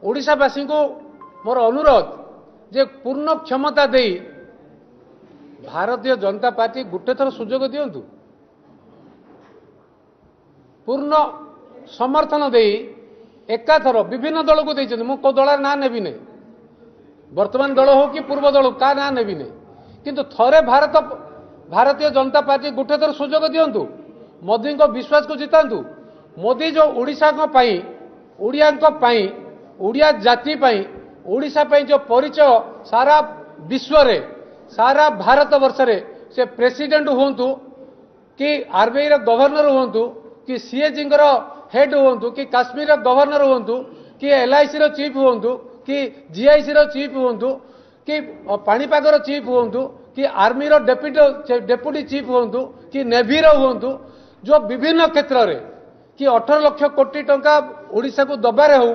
ओडिशावासी को मोर अनुरोध जे पूर्ण क्षमता दे भारतीय जनता पार्टी गोटे थर सुजोग दिंतु पूर्ण समर्थन दे एकाथर विभिन्न दल को देते मु दल ना नेबी नहीं वर्तमान दल हो कि पूर्व दल का ना नेबी नहीं किंतु थरे भारतीय जनता पार्टी गोटे थर सुजोग दिंतु मोदी को विश्वास को जितांतु मोदी जो ओडिशा ओडिया जाति ओडिशा जो परिचय सारा विश्व रे सारा भारत वर्ष रे से प्रेसिडेंट होंतु कि आरबीआई रो गवर्नर होंतु कि सीएजी हेड होंतु कि काश्मीर रो गवर्नर होंतु कि एलआईसी रो चीफ होंतु कि जीआईसी रो चीफ होंतु कि पाणीपाग रो चीफ होंतु कि आर्मी रो डेप्यूटी चीफ होंतु कि नेवी रो होंतु जो विभिन्न क्षेत्र रे कि 18 लाख कोटी टंका ओडिशा को दबारे हो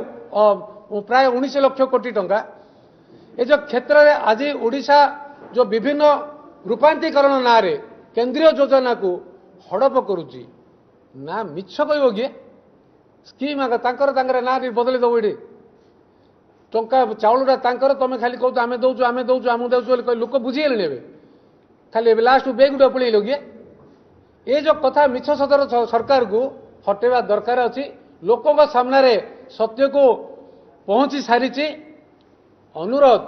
प्राय 19 लाख कोटी टंका ये जो क्षेत्र रे आज ओडिशा जो विभिन्न रूपांतरीकरण ना रे केंद्रीय योजना को हड़प करुच्ची ना मिछ कह किए स्कीम तांकर ना बदल दब ये टंका चाउलटा तांकर तुम खाली कह आम दौचु आम दौचु आम दौचु लोक बुझीगले ए खाली लास्ट बेग गुटा पड़े गे ये जो कथा मिछ सदर सरकार को हटेवा दरकार अच्छी लोकों सामने सत्य को पहुंची सारी अनुरोध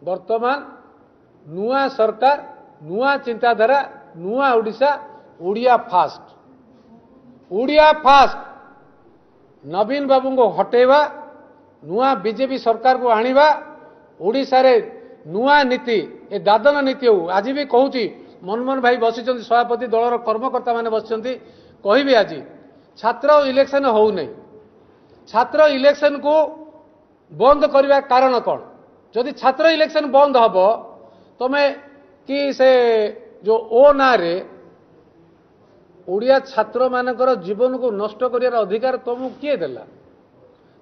वर्तमान नुआ सरकार नुआ चिंताधारा नुआ ओडिशा ओडिया फास्ट नवीन बाबू को हटेवा नुआ बीजेपी सरकार को आनिबा ओडिशा रे नुआ नीति ए दादन नीति हो आज भी कहूँ मनमोहन भाई बसी सभापति दलर कर्मकर्ता मैंने बसी कहबी आज छात्र इलेक्शन हो नहीं छात्र इलेक्शन को बंद करने कारण कौन जदि छात्र इलेक्शन बंद हम तुम्हें कि से जो ओ ना रे ओडिया छात्र मानकर जीवन को नष्ट कर अधिकार तुमको किए देला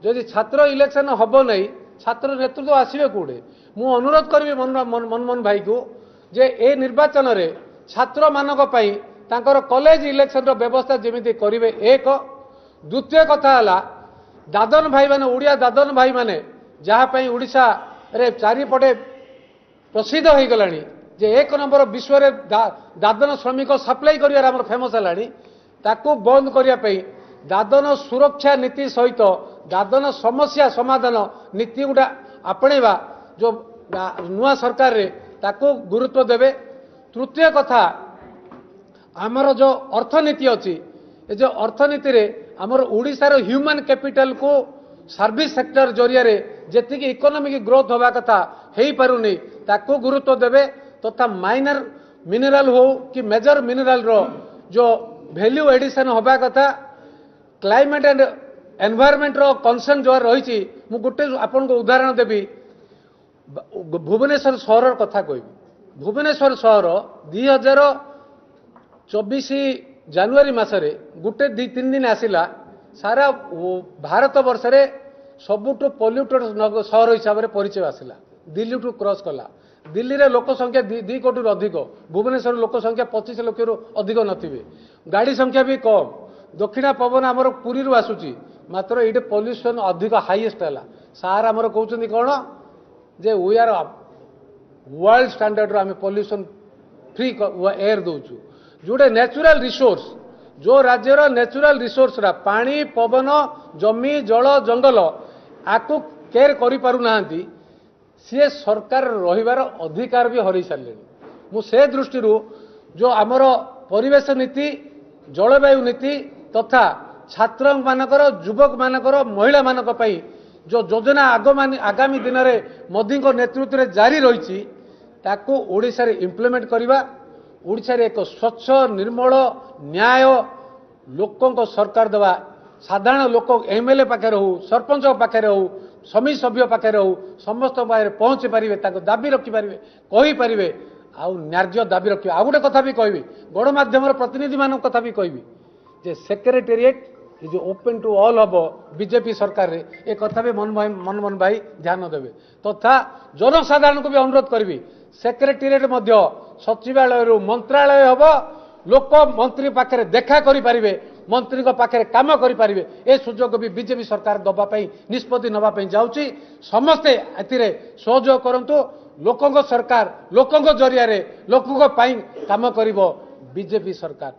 जदि छात्र इलेक्शन हम नहीं छात्र नेतृत्व आसवे कौटे मु अनुरोध करी मनमोहन भाई को जे ए निर्वाचन रे छात्र मानक पई तांकर कॉलेज इलेक्शन व्यवस्था जमी करेंगे एक द्वितीय कथा है दादन भाई माने ओडिया दादन भाई माने जहाँपाई ओडिशा रे चारिपटे प्रसिद्ध हो गलानी जे एक नंबर विश्व रे दादन श्रमिक सप्लाई करियार हमर फेमस है ताकू बंद करने दादन सुरक्षा नीति सहित दादन समस्या समाधान नीति गुड़ा आपणेवा जो नुआ सरकार रे ताकू गुरुत्व देवे तृतीय कथा आमर जो अर्थनीति अच्छी ये जो अर्थनीति रे आमर ओडिशार ह्यूमन कैपिटल को सर्विस सेक्टर जरिया रे जेतिक इकोनॉमिक ग्रोथ होबा कथा हेई पारुनी ताकू गुरुत्व देवे तथा माइनर मिनरल हो कि मेजर मिनरल रो जो वैल्यू एडिशन होबा कथा क्लाइमेट एंड एनवायरमेंट रो कंसर्न जो रही मु गोटे आपन को उदाहरण देबी भुवनेश्वर सहर कथा कहबी भुवनेश्वर सहर 2024 जानुआरी मसरे गोटे 2-3 दिन आसिला सारा भारत वर्ष रे सबुठु पॉल्यूटेड सहर हिसाब से परिचय आसिला दिल्ली टू क्रॉस कला दिल्ली रे लोक संख्या 2 कोटी अधिक भुवनेश्वर लोक संख्या 25 लाख रु अधिक नथिबे गाड़ी संख्या भी कम दक्षिणा पवन आमर पुरी रु आसुची मात्र ये पॉल्यूशन अधिक हाईएस्ट है सार आमर कहते कौन जे वी आर वर्ल्ड स्टैंडर्ड आम पॉल्यूशन फ्री एयर दौचु जोटे नेचुरल रिसोर्स जो राज्यर नेचुरल रिसोर्स पानी पवन जमी जल जंगल आपको केयर करि पारु नाहंती सी सरकार रहिबार अधिकार भी हरई सारे मुझे दृष्टि जो आमर परिवेश नीति जलवायु नीति तथा छात्र मानकर युवक मानकर महिला मानक पई जो योजना आगामी दिन में मोदी नेतृत्व में जारी रही ताकू ओडिशा रे इम्प्लीमेंट करवा ओडिशा रे एक स्वच्छ निर्मल न्याय लोकों सरकार देवा साधारण लोक एमएलए पाखे हो सरपंच पाखे हो समिति सभ्य पाखे हो समस्त पाखे पहुँची पारे दाबी रखिपारे कहींपारे आउ न्याय्य दाबी रखिए आ गोटे कथा भी कहबी गणमाध्यम प्रतिनिधि मान कथा भी कहबी जे सेक्रेटेरिएट जो ओपन टू ऑल हम बीजेपी सरकार रे एक कथा भी मनमोहन भाई ध्यान देवे तथा जनसाधारण को भी अनुरोध करी सेक्रेटेरिएट सचिवालय मंत्रालय हम लोक मंत्री पाखे देखा करें मंत्री पाखे काम करें ए सुजोग भी बीजेपी सरकार दवाई निष्पत्ति नापी जाऊँगी समस्ते ए सहयोग करूँ लोकों सरकार लोकों जरिया लोकों काम कर बीजेपी सरकार।